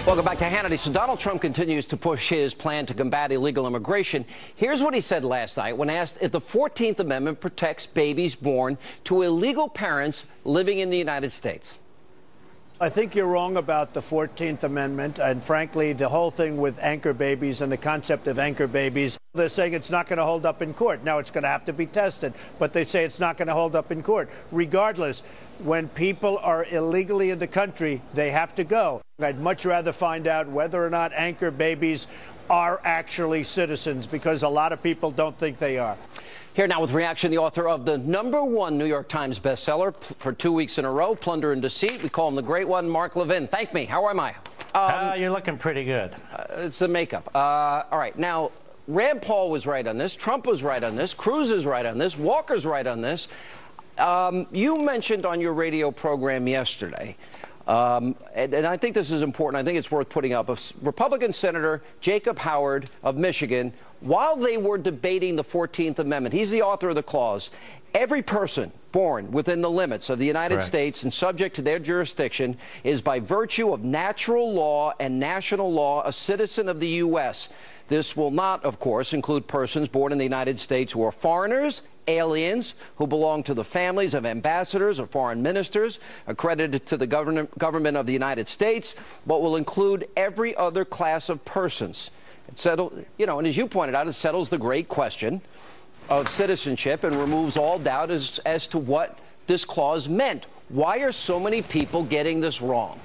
Welcome back to Hannity. So Donald Trump continues to push his plan to combat illegal immigration. Here's what he said last night when asked if the 14th Amendment protects babies born to illegal parents living in the United States. I think you're wrong about the 14th Amendment, and frankly, the whole thing with anchor babies and the concept of anchor babies. They're saying it's not going to hold up in court. Now, it's going to have to be tested, but they say it's not going to hold up in court. Regardless, when people are illegally in the country, they have to go. I'd much rather find out whether or not anchor babies are actually citizens, because a lot of people don't think they are. Here now with reaction, the author of the #1 New York Times bestseller for 2 weeks in a row, Plunder and Deceit. We call him the Great One, Mark Levin. Thank me. How am I? You're looking pretty good. It's the makeup. All right. Now, Rand Paul was right on this. Trump was right on this. Cruz is right on this. Walker's right on this. You mentioned on your radio program yesterday, and I think this is important. I think it's worth putting up. A Republican Senator Jacob Howard of Michigan, while they were debating the 14th Amendment, he's the author of the clause, every person born within the limits of the United States and subject to their jurisdiction is by virtue of natural law and national law a citizen of the U.S. This will not, of course, include persons born in the United States who are foreigners, aliens who belong to the families of ambassadors or foreign ministers accredited to the government of the United States, but will include every other class of persons. It settled, and as you pointed out, it settles the great question of citizenship and removes all doubt as to what this clause meant. Why are so many people getting this wrong?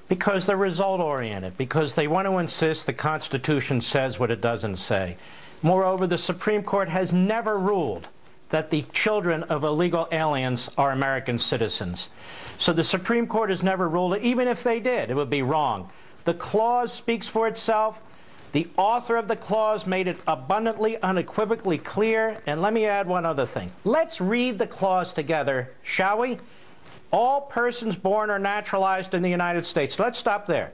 Because they're result-oriented, because they want to insist the Constitution says what it doesn't say. Moreover, the Supreme Court has never ruled that the children of illegal aliens are American citizens. So the Supreme Court has never ruled it. Even if they did, it would be wrong. The clause speaks for itself. The author of the clause made it abundantly, unequivocally clear. And let me add one other thing. Let's read the clause together, shall we? All persons born or naturalized in the United States. Let's stop there.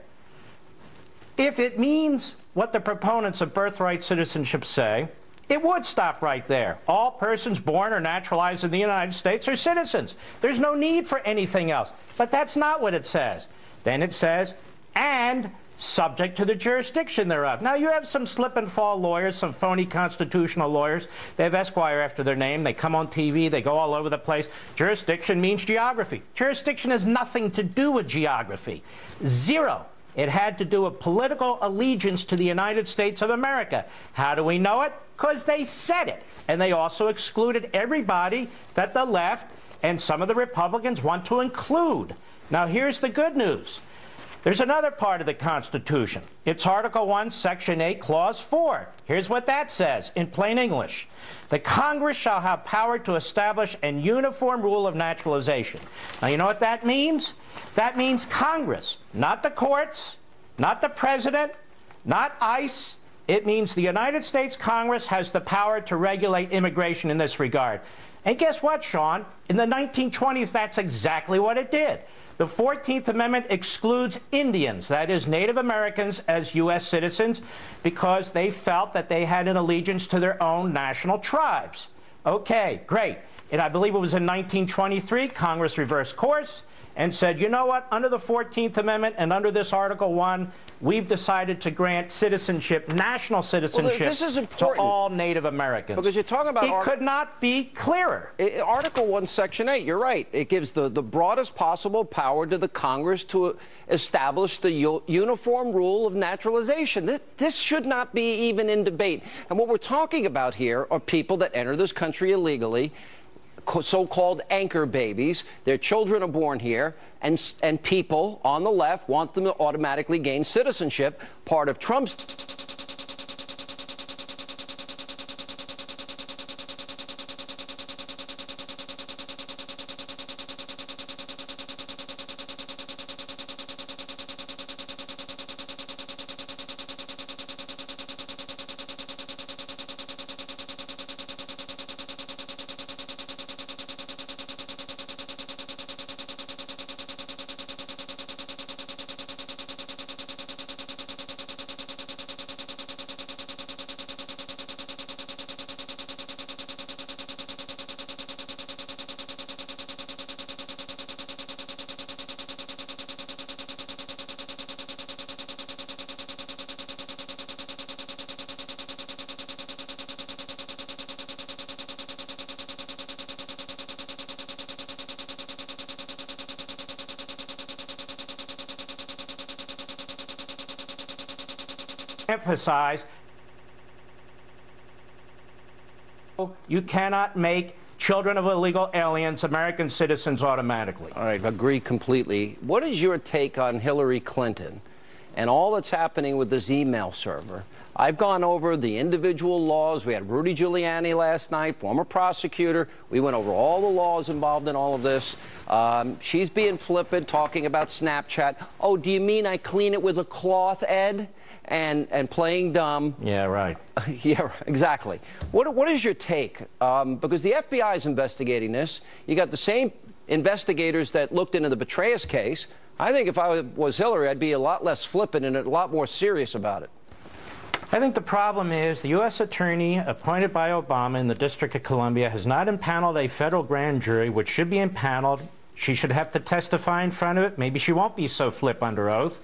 If it means what the proponents of birthright citizenship say, it would stop right there. All persons born or naturalized in the United States are citizens. There's no need for anything else. But that's not what it says. Then it says, and subject to the jurisdiction thereof. Now, you have some slip-and-fall lawyers, some phony constitutional lawyers. They have Esquire after their name. They come on TV. They go all over the place. Jurisdiction means geography. Jurisdiction has nothing to do with geography. Zero. It had to do with political allegiance to the United States of America. How do we know it? Because they said it. And they also excluded everybody that the left and some of the Republicans want to include. Now, here's the good news. There's another part of the Constitution. It's Article 1, Section 8, Clause 4. Here's what that says in plain English. The Congress shall have power to establish an uniform rule of naturalization. Now, you know what that means? That means Congress, not the courts, not the president, not ICE. It means the United States Congress has the power to regulate immigration in this regard. And guess what, Sean? In the 1920s, that's exactly what it did. The 14th Amendment excludes Indians, that is, Native Americans, as U.S. citizens because they felt that they had an allegiance to their own national tribes. Okay, great. And I believe it was in 1923, Congress reversed course and said, you know what, under the 14th Amendment and under this Article 1, we've decided to grant citizenship, national citizenship, this is to all Native Americans. Because you're talking about... It could not be clearer. Article 1, Section 8, you're right. It gives the broadest possible power to the Congress to establish the uniform rule of naturalization. This should not be even in debate. And what we're talking about here are people that enter this country illegally, so-called anchor babies. Their children are born here, and people on the left want them to automatically gain citizenship. Part of Trump's emphasize, you cannot make children of illegal aliens American citizens automatically. All right, agree completely. What is your take on Hillary Clinton and all that's happening with this email server? I've gone over the individual laws. We had Rudy Giuliani last night, former prosecutor. We went over all the laws involved in all of this. She's being flippant, talking about Snapchat. Oh, do you mean I clean it with a cloth, Ed? And playing dumb. Yeah, right. Yeah, exactly. What is your take? Because the FBI is investigating this. You got the same investigators that looked into the Betrayus case. I think if I was Hillary, I'd be a lot less flippant and a lot more serious about it. I think the problem is the U.S. attorney appointed by Obama in the District of Columbia has not impaneled a federal grand jury, which should be impaneled. She should have to testify in front of it. Maybe she won't be so flip under oath.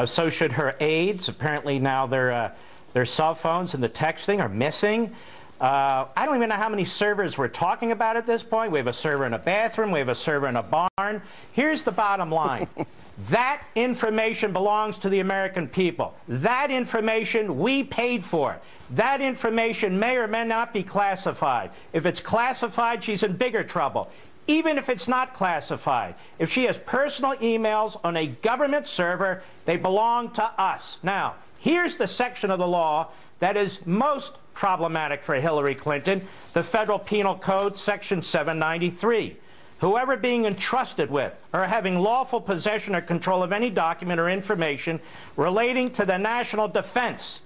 So should her aides. Apparently now their cell phones and the texting are missing. I don't even know how many servers we're talking about at this point. We have a server in a bathroom. We have a server in a barn. Here's the bottom line. That information belongs to the American people. That information we paid for. That information may or may not be classified. If it's classified, she's in bigger trouble. Even if it's not classified, if she has personal emails on a government server, they belong to us. Now, here's the section of the law that is most problematic for Hillary Clinton, the Federal Penal Code, Section 793. Whoever being entrusted with or having lawful possession or control of any document or information relating to the national defense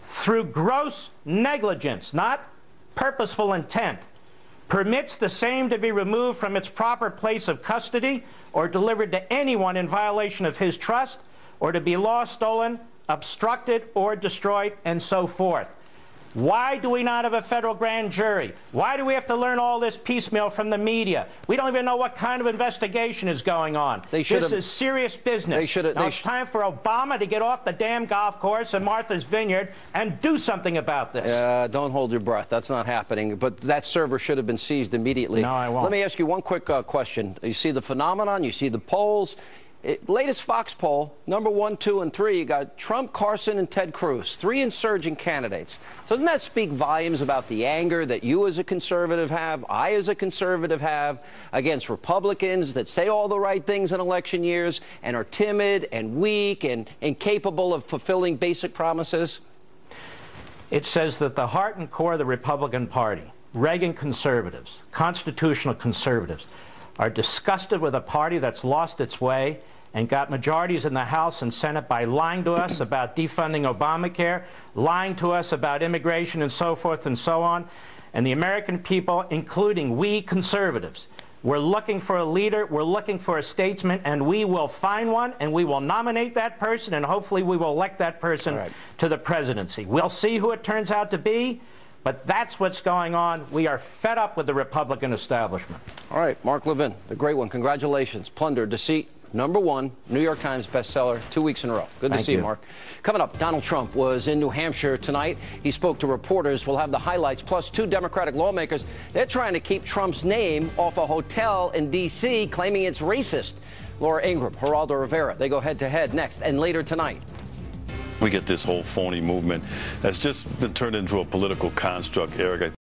through gross negligence, not purposeful intent, permits the same to be removed from its proper place of custody or delivered to anyone in violation of his trust, or to be lost, stolen, obstructed, or destroyed, and so forth. Why do we not have a federal grand jury? Why do we have to learn all this piecemeal from the media? We don't even know what kind of investigation is going on. This is serious business. Now it's time for Obama to get off the damn golf course in Martha's Vineyard and do something about this. Don't hold your breath. That's not happening. But that server should have been seized immediately. No, I won't. Let me ask you one quick question. You see the phenomenon. You see the polls. Latest Fox poll, number 1, 2, and 3, you got Trump, Carson, and Ted Cruz, 3 insurgent candidates. Doesn't that speak volumes about the anger that you as a conservative have, I as a conservative have, against Republicans that say all the right things in election years and are timid and weak and incapable of fulfilling basic promises? It says that the heart and core of the Republican Party, Reagan conservatives, constitutional conservatives, are disgusted with a party that's lost its way and got majorities in the House and Senate by lying to us about defunding Obamacare, lying to us about immigration and so forth and so on. And the American people, including we conservatives, we're looking for a leader, we're looking for a statesman, and we will find one, and we will nominate that person, and hopefully we will elect that person to the presidency. We'll see who it turns out to be, but that's what's going on. We are fed up with the Republican establishment. All right, Mark Levin, the great one. Congratulations. Plunder, Deceit, #1, New York Times bestseller, 2 weeks in a row. Good to see you, Mark. Coming up, Donald Trump was in New Hampshire tonight. He spoke to reporters. We'll have the highlights, plus 2 Democratic lawmakers. They're trying to keep Trump's name off a hotel in D.C., claiming it's racist. Laura Ingraham, Geraldo Rivera, they go head-to-head next and later tonight. We get this whole phony movement that's just been turned into a political construct, Eric.